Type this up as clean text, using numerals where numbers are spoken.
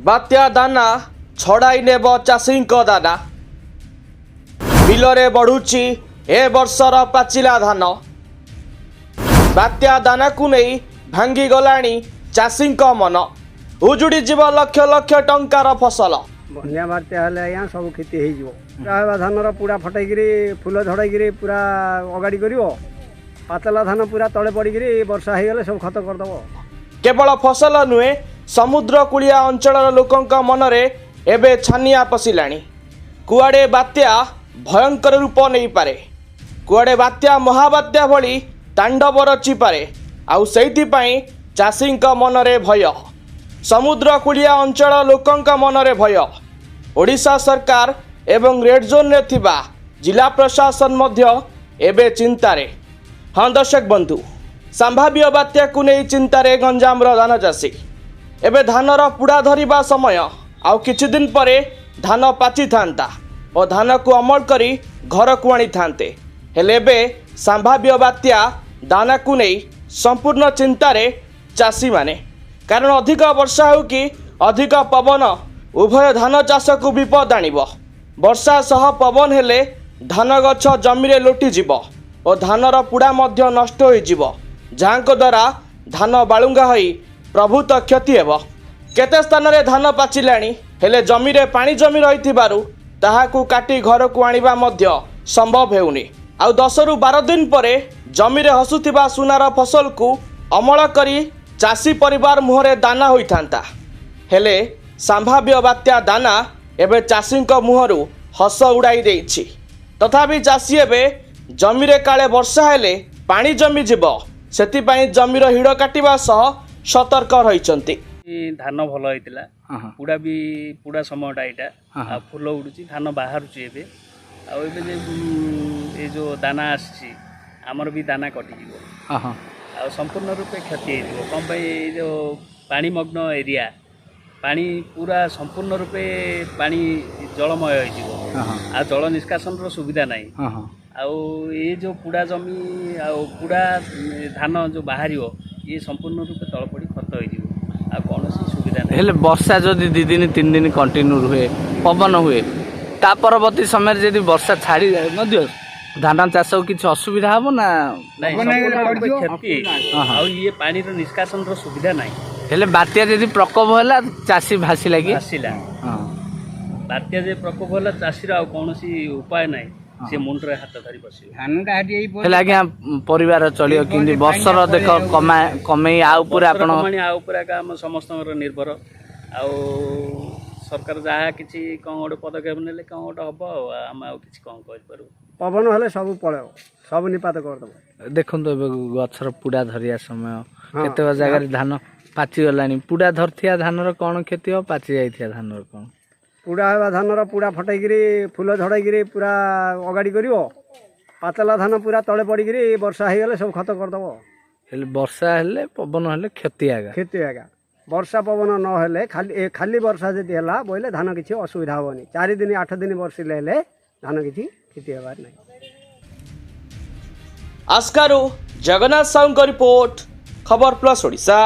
बात्या दाना छड़ाई नेब चाषी दाना बिलरे बढ़ुची ए वर्षर पाचिला धान बात्या दाना को नहीं भांगी गलानी चाषी मन उजुड़ी जीव लक्ष लक्ष टंकार फसल बनिया बात्या हेले आज्ञा सब क्षति हो धान पूरा फटैकी फूल झड़ाई पूरा अगाड़ी कर पातला धान पूरा तले पड़ी वर्षा हो गले सब खत करदेव केवल फसल नुहे समुद्र कूलिया अंचल लोकों मनरे एबे छानिया पशिलाणी कुआडे बात्या भयंकर रूप नहीं पारे कुआडे बात्या महाबात्या भली तांडव रची पारे आउ सेइथिपाई चाषी मनरे भय समुद्र कूलिया अंचल लोकों मनरे भय ओडिशा सरकार एवं रेड जोन रे थिबा जिला प्रशासन मध्य एबे चिंतारे। हाँ दर्शक बंधु संभाव्य बात्या को नहीं चिंतारे गंजामर धान चाषी एबे धानर पुड़ा धरिबा समय आउ किछि दिन परे धान पाची थांता और धान को अमल करी घर को आनी थांते हेले एबे संभाव्य बात्या दाना को नहीं संपूर्ण चिंतारे चाषी माने कारण अधिक वर्षा हो कि अधिक पवन उभय धान चाष को विपद आणिबो वर्षा सह पवन हेले धान गछ जमीरे लोटी जीवो और धानर पुड़ा मध्य नष्ट हो जीवो जहाँको द्वारा धान बालुंगा होई प्रभुत क्षति हेबो केते स्थान रे धान पाचिलाणी हेले जमीरे पानी जमी रहिथिबारु ताहाकु काटी घर को आनिबा मध्य संभव हेउनी आउ 10 रु 12 दिन परे जमीरे हसुथिबा सुनार फसल को अमल करी चाषी परिवार मुहरे दाना होइथांता हेले संभाव्य बात्या दाना एबे चाषी मुहरु हस उड़ाई देइछि तथापि चाषी एबे जमीरे काले वर्षा हेले पानी जमी जीव सेतिपाई जमीर हिड़ काटिबा सह सतर्क रहिचंती। धान भल होइतिला पुड़ा भी पुड़ा समयटा एटा फूल उडुची धान बाहरुची एबे आ एबे जे ए जो दाना आसी हमर भी दाना कटि जीवो आ संपूर्ण रूपे क्षति हेजिवो कम भाई जो पानी मग्न एरिया पानी पूरा संपूर्ण रूपे पानी जलमय होइजिवो आ जल निष्कासन रो सुविधा नाही आउ ये जो पुड़ा जमी आ पुड़ा धान जो बाहर ये संपूर्ण रूप तल पड़ी खत हो कौन सुविधा नहीं। वर्षा जदि 2 दिन 3 दिन कंटिन्यू रुहे पवन हुए ता परवर्ती समय जदि वर्षा छाड़ी जाए धान चाष किसी असुविधा हम ना क्षति ये पानी रो निष्कासन रो सुविधा नहीं हेले बात्या जदि प्रकोप है चाषी भासिला कि भासिला बात्या जे प्रकोप है चाषी कौन उपाय नहीं से मुंडरे हाथ धरी बसिबो हेले आज्ञा परिवार चलियो किंदी वर्षर देख कमे आ ऊपर आपण आ ऊपर हम समस्त निर्भर आ सरकार जहाँ किसी कौन गोटे पदक्षेप नेले कौन गोटे हम आम किसी कौन करू पवन हेले सब पळेव सब निपात करदेव देखंतो गछर पुड़ा धरिया समय केते जगह धान पाची गलानी पुड़ा धरथिया धानर कौन क्षति हो पाची जाइथिया धानर कौन पुड़ा हेबा धानर पूरा फटैकी फूल झड़ाई पूरा अगाड़ी कर पातला धान पूरा तले पड़ी वर्षा हो गले सब खत करदेव हेले वर्षा हेले पवन हेले क्षति आगा वर्षा पवन न हेले खाली वर्षा जदि हैला बोले धान किसी असुविधा होनी 4 दिन 8 दिन वर्षिले हेले धान किसी क्षति हेबार नहीं। आस्कारू जगन्नाथ साहू रिपोर्ट खबर प्लस ओडिशा।